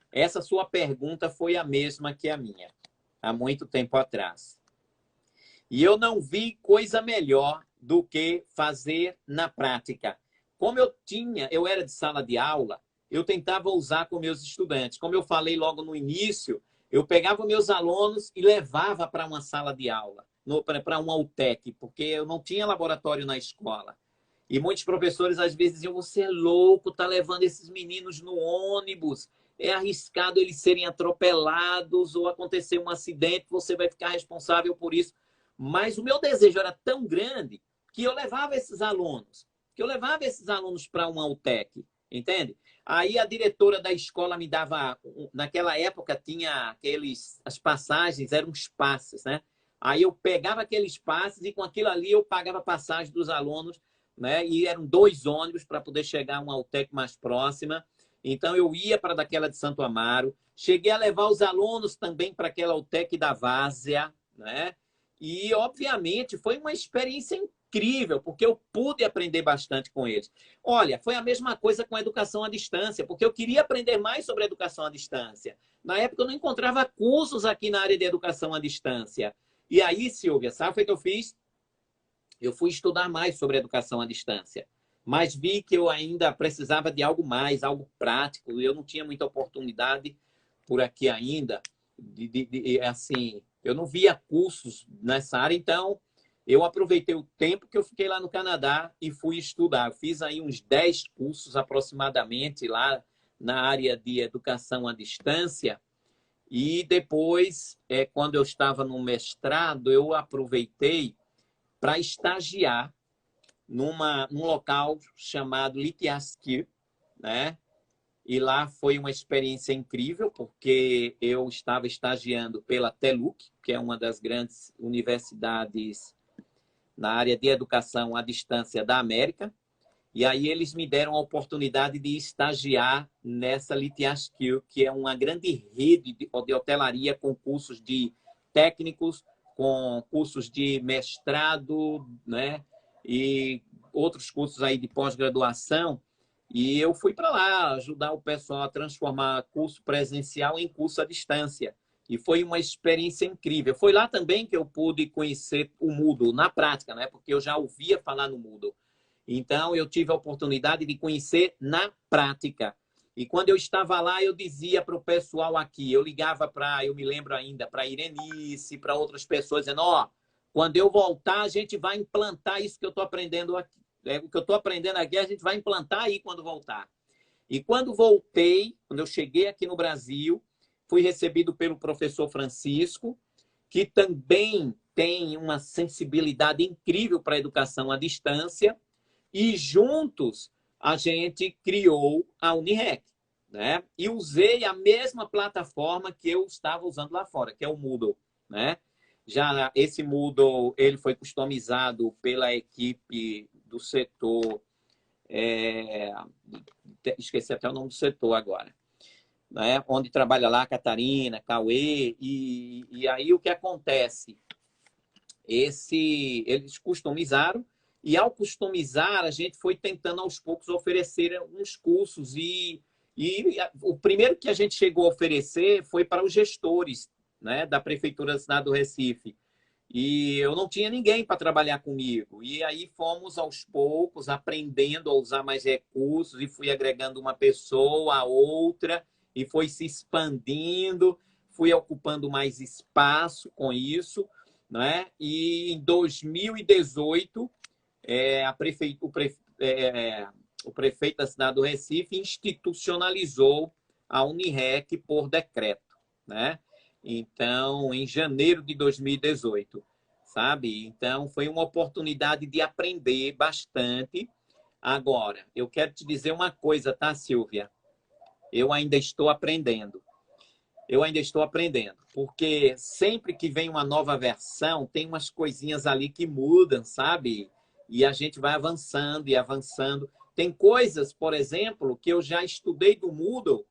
Speaker 1: essa sua pergunta foi a mesma que a minha, há muito tempo atrás. E eu não vi coisa melhor do que fazer na prática. Como eu era de sala de aula, eu tentava usar com meus estudantes. Como eu falei logo no início, eu pegava meus alunos e levava para uma sala de aula, para uma UTEC, porque eu não tinha laboratório na escola. E muitos professores às vezes diziam: você é louco, tá levando esses meninos no ônibus, é arriscado eles serem atropelados ou acontecer um acidente, você vai ficar responsável por isso. Mas o meu desejo era tão grande que eu levava esses alunos para uma UTEC, entende? Aí a diretora da escola me dava, naquela época tinha as passagens, eram os passes, né? Aí eu pegava aqueles passes e com aquilo ali eu pagava a passagem dos alunos, né? E eram 2 ônibus para poder chegar a uma UTEC mais próxima. Então eu ia para daquela de Santo Amaro, cheguei a levar os alunos também para aquela UTEC da Várzea, né? E obviamente foi uma experiência incrível, porque eu pude aprender bastante com eles. Olha, foi a mesma coisa com a educação à distância, porque eu queria aprender mais sobre a educação à distância. Na época eu não encontrava cursos aqui na área de educação à distância. E aí, Silvia, sabe o que eu fiz? Eu fui estudar mais sobre educação à distância, mas vi que eu ainda precisava de algo mais, algo prático, e eu não tinha muita oportunidade por aqui ainda. Assim, eu não via cursos nessa área, então eu aproveitei o tempo que eu fiquei lá no Canadá e fui estudar. Eu fiz aí uns 10 cursos aproximadamente lá na área de educação à distância. E depois, quando eu estava no mestrado, eu aproveitei para estagiar num local chamado Litiasque, né? E lá foi uma experiência incrível, porque eu estava estagiando pela TELUC, que é uma das grandes universidades na área de educação à distância da América. E aí eles me deram a oportunidade de estagiar nessa Litiasque, que é uma grande rede de hotelaria com cursos de técnicos, com cursos de mestrado, né? E outros cursos aí de pós-graduação. E eu fui para lá ajudar o pessoal a transformar curso presencial em curso à distância. E foi uma experiência incrível. Foi lá também que eu pude conhecer o Moodle na prática, né? Porque eu já ouvia falar no Moodle. Então, eu tive a oportunidade de conhecer na prática. E quando eu estava lá, eu dizia para o pessoal aqui, eu ligava para, eu me lembro ainda, para a Irenice, para outras pessoas, dizendo, ó, quando eu voltar, a gente vai implantar isso que eu estou aprendendo aqui. O que eu estou aprendendo aqui, a gente vai implantar aí quando voltar. E quando voltei, quando eu cheguei aqui no Brasil, fui recebido pelo professor Francisco, que também tem uma sensibilidade incrível para a educação à distância, e juntos a gente criou a Unirec, né? E usei a mesma plataforma que eu estava usando lá fora, que é o Moodle, né? Já esse Moodle, ele foi customizado pela equipe do setor, esqueci até o nome do setor agora, né? Onde trabalha lá a Catarina, Cauê, e aí o que acontece? Eles customizaram, e ao customizar, a gente foi tentando aos poucos oferecer uns cursos. E o primeiro que a gente chegou a oferecer foi para os gestores, né, da Prefeitura da cidade do Recife. E eu não tinha ninguém para trabalhar comigo. E aí fomos aos poucos aprendendo a usar mais recursos e fui agregando uma pessoa a outra e foi se expandindo, fui ocupando mais espaço com isso, né? E em 2018, o prefeito da cidade do Recife institucionalizou a Unirec por decreto, né? Então, em janeiro de 2018, sabe? Então, foi uma oportunidade de aprender bastante. Agora, eu quero te dizer uma coisa, tá, Silvia? Eu ainda estou aprendendo. Eu ainda estou aprendendo, porque sempre que vem uma nova versão, tem umas coisinhas ali que mudam, sabe? E a gente vai avançando e avançando. Tem coisas, por exemplo, que eu já estudei do Moodle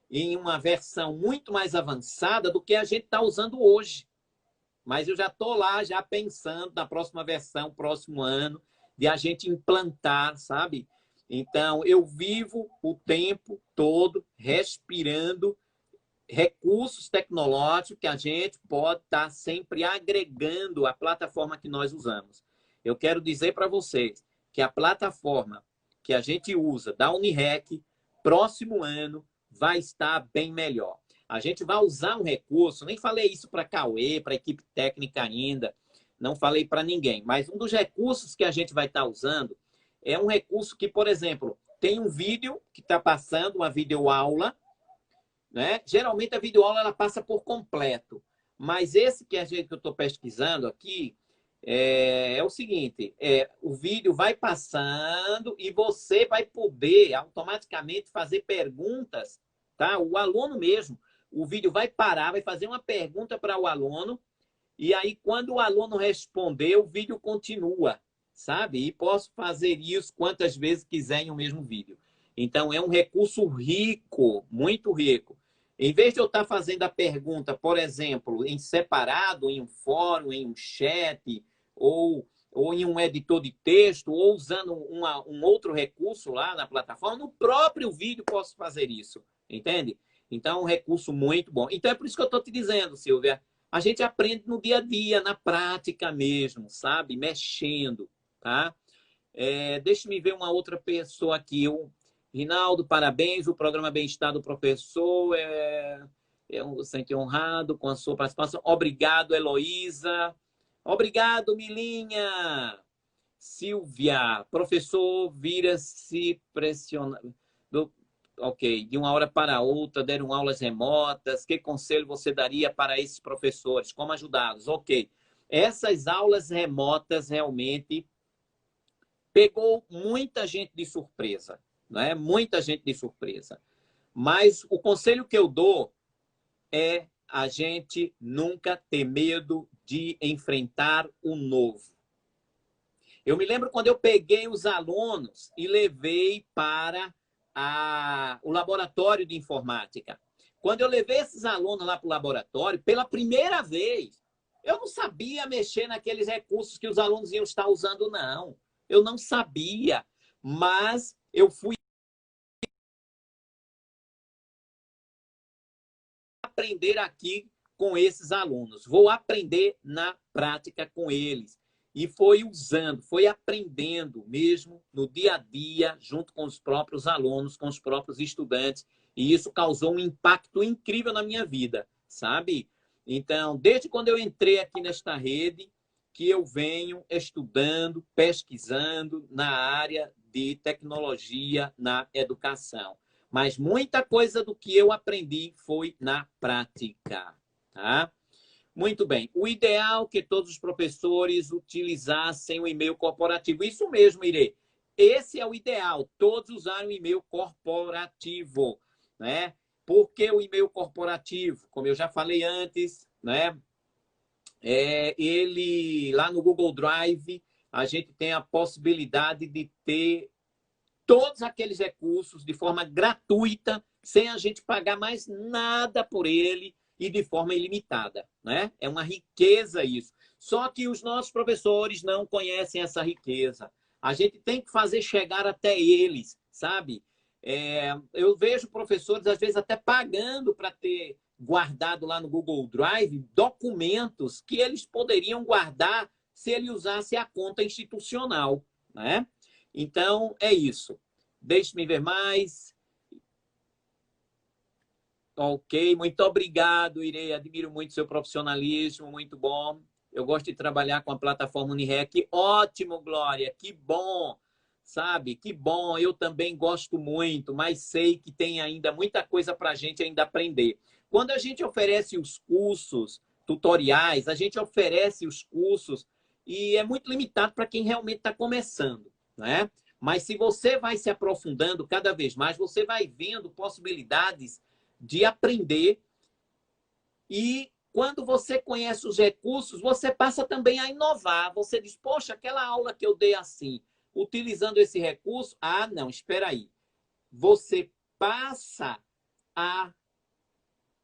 Speaker 1: em uma versão muito mais avançada do que a gente está usando hoje. Mas eu já estou lá, já pensando na próxima versão, próximo ano, de a gente implantar, sabe? Então, eu vivo o tempo todo respirando recursos tecnológicos que a gente pode estar sempre agregando à plataforma que nós usamos. Eu quero dizer para vocês que a plataforma que a gente usa da Unirec, próximo ano, vai estar bem melhor. A gente vai usar um recurso, nem falei isso para a Cauê, para a equipe técnica ainda, não falei para ninguém, mas um dos recursos que a gente vai estar usando é um recurso que, por exemplo, tem um vídeo que está passando, uma videoaula, né? Geralmente a videoaula ela passa por completo, mas esse que eu estou pesquisando aqui é o seguinte: o vídeo vai passando e você vai poder automaticamente fazer perguntas, tá? O aluno mesmo, o vídeo vai parar, vai fazer uma pergunta para o aluno E aí, quando o aluno responder, o vídeo continua, sabe? E posso fazer isso quantas vezes quiser em um mesmo vídeo. Então, é um recurso rico, muito rico. Em vez de eu estar fazendo a pergunta, por exemplo, em separado, em um fórum, em um chat, ou em um editor de texto, ou usando um outro recurso lá na plataforma, no próprio vídeo posso fazer isso, entende? Então, é um recurso muito bom. Então, é por isso que eu estou te dizendo, Silvia, a gente aprende no dia a dia, na prática mesmo, sabe? Mexendo, tá? Deixa-me ver uma outra pessoa aqui. Rinaldo, parabéns. O programa Bem-Estar do Professor um sente honrado com a sua participação. Obrigado, Heloísa. Obrigado, Milinha. Silvia, professor vira-se pressionado. Ok, de uma hora para outra, deram aulas remotas. Que conselho você daria para esses professores? Como ajudá-los? Ok. Essas aulas remotas realmente pegou muita gente de surpresa, né? Muita gente de surpresa. Mas o conselho que eu dou é a gente nunca ter medo de enfrentar o novo. Eu me lembro quando eu peguei os alunos e levei para o laboratório de informática. Quando eu levei esses alunos lá para o laboratório, pela primeira vez, eu não sabia mexer naqueles recursos que os alunos iam estar usando, não. Eu não sabia, mas eu fui aprender aqui com esses alunos. Vou aprender na prática com eles. E foi usando, foi aprendendo mesmo no dia a dia, junto com os próprios alunos, com os próprios estudantes. E isso causou um impacto incrível na minha vida, sabe? Então, desde quando eu entrei aqui nesta rede, que eu venho estudando, pesquisando na área de tecnologia na educação. Mas muita coisa do que eu aprendi foi na prática, tá? Muito bem. O ideal é que todos os professores utilizassem o e-mail corporativo. Isso mesmo, Irê. Esse é o ideal, todos usarem o e-mail corporativo, né? Por que o e-mail corporativo? Como eu já falei antes, né? Ele lá no Google Drive, a gente tem a possibilidade de ter todos aqueles recursos de forma gratuita, sem a gente pagar mais nada por ele e de forma ilimitada, né? É uma riqueza isso. Só que os nossos professores não conhecem essa riqueza. A gente tem que fazer chegar até eles, sabe? Eu vejo professores, às vezes, até pagando para ter guardado lá no Google Drive documentos que eles poderiam guardar se ele usasse a conta institucional, né? Então, é isso. Deixe-me ver mais. Ok, muito obrigado, Irei. Admiro muito seu profissionalismo, muito bom. Eu gosto de trabalhar com a plataforma Unirec. Ótimo, Glória, que bom, sabe? Que bom, eu também gosto muito, mas sei que tem ainda muita coisa para a gente ainda aprender. Quando a gente oferece os cursos, tutoriais, a gente oferece os cursos e é muito limitado para quem realmente está começando, né? Mas se você vai se aprofundando cada vez mais, você vai vendo possibilidades de aprender e quando você conhece os recursos, você passa também a inovar. Você diz, poxa, aquela aula que eu dei assim, utilizando esse recurso, não, espera aí. Você passa a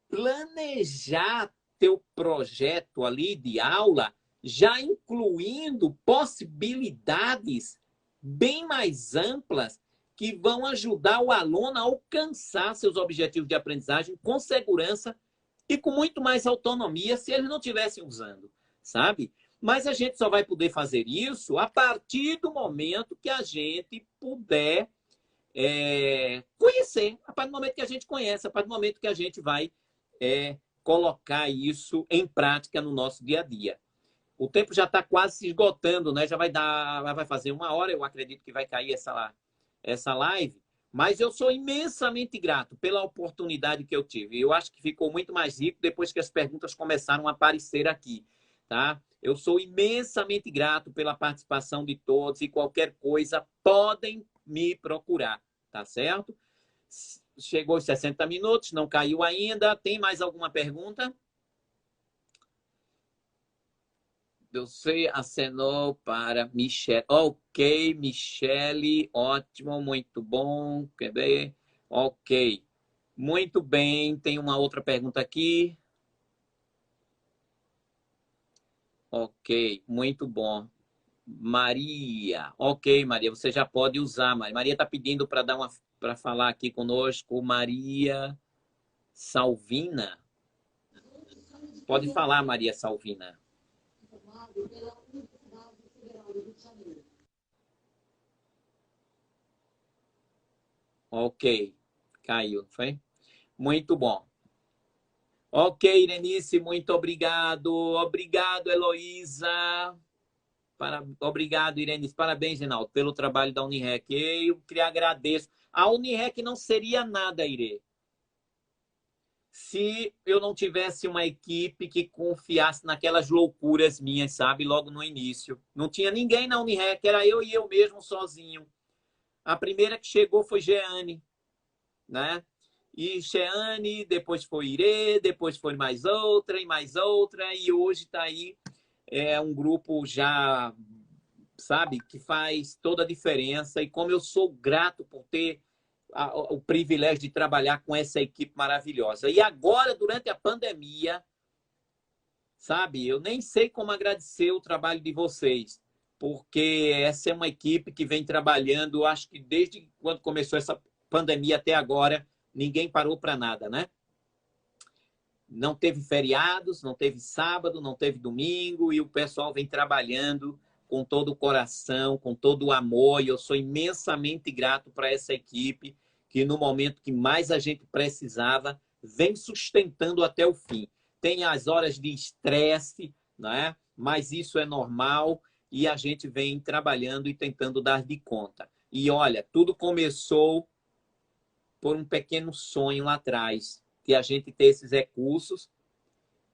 Speaker 1: planejar teu projeto ali de aula, já incluindo possibilidades bem mais amplas que vão ajudar o aluno a alcançar seus objetivos de aprendizagem com segurança e com muito mais autonomia se eles não estivessem usando, sabe? Mas a gente só vai poder fazer isso a partir do momento que a gente puder conhecer, a partir do momento que a gente conhece, a partir do momento que a gente vai colocar isso em prática no nosso dia a dia. O tempo já está quase se esgotando, né? Já vai fazer uma hora, eu acredito que vai cair essa live. Mas eu sou imensamente grato pela oportunidade que eu tive. Eu acho que ficou muito mais rico depois que as perguntas começaram a aparecer aqui, tá? Eu sou imensamente grato pela participação de todos e qualquer coisa podem me procurar, tá certo? Chegou os 60 minutos, não caiu ainda. Tem mais alguma pergunta? Você acenou para Michelle. Ok, Michelle, ótimo, muito bom. Quer ver? Ok, muito bem. Tem uma outra pergunta aqui. Ok, muito bom. Maria. Ok, Maria, você já pode usar, Maria. Maria está pedindo para dar uma para falar aqui conosco. Maria Salvina. Pode falar, Maria Salvina. Ok, caiu, foi? Muito bom. Ok, Irenice, muito obrigado. Obrigado, Heloísa. Obrigado, Irenice. Parabéns, Reinaldo, pelo trabalho da Unirec. Eu queria agradeço. A Unirec não seria nada, Irê, se eu não tivesse uma equipe que confiasse naquelas loucuras minhas, sabe? Logo no início. Não tinha ninguém na Unirec, era eu e eu mesmo sozinho. A primeira que chegou foi Jeane, né? E Jeane, depois foi Irê, depois foi mais outra, e hoje está aí um grupo já, sabe, que faz toda a diferença. E como eu sou grato por ter o privilégio de trabalhar com essa equipe maravilhosa. E agora, durante a pandemia, sabe, eu nem sei como agradecer o trabalho de vocês, porque essa é uma equipe que vem trabalhando, acho que desde quando começou essa pandemia até agora, ninguém parou para nada, né? Não teve feriados, não teve sábado, não teve domingo, e o pessoal vem trabalhando com todo o coração, com todo o amor, e eu sou imensamente grato para essa equipe, que no momento que mais a gente precisava, vem sustentando até o fim. Tem as horas de estresse, né? Mas isso é normal, e a gente vem trabalhando e tentando dar de conta. E olha, tudo começou por um pequeno sonho lá atrás, de a gente ter esses recursos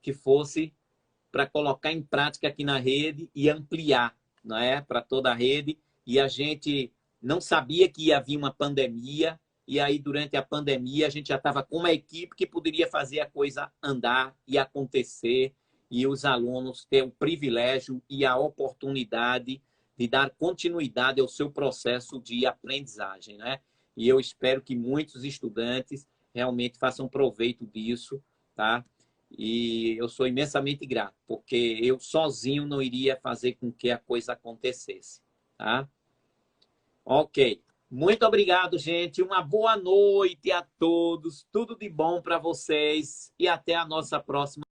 Speaker 1: que fosse para colocar em prática aqui na rede e ampliar, não é, para toda a rede. E a gente não sabia que ia vir uma pandemia, e aí durante a pandemia a gente já estava com uma equipe que poderia fazer a coisa andar e acontecer, e os alunos ter o privilégio e a oportunidade de dar continuidade ao seu processo de aprendizagem, né? E eu espero que muitos estudantes realmente façam proveito disso, tá? E eu sou imensamente grato, porque eu sozinho não iria fazer com que a coisa acontecesse, tá? Ok. Muito obrigado, gente. Uma boa noite a todos. Tudo de bom para vocês e até a nossa próxima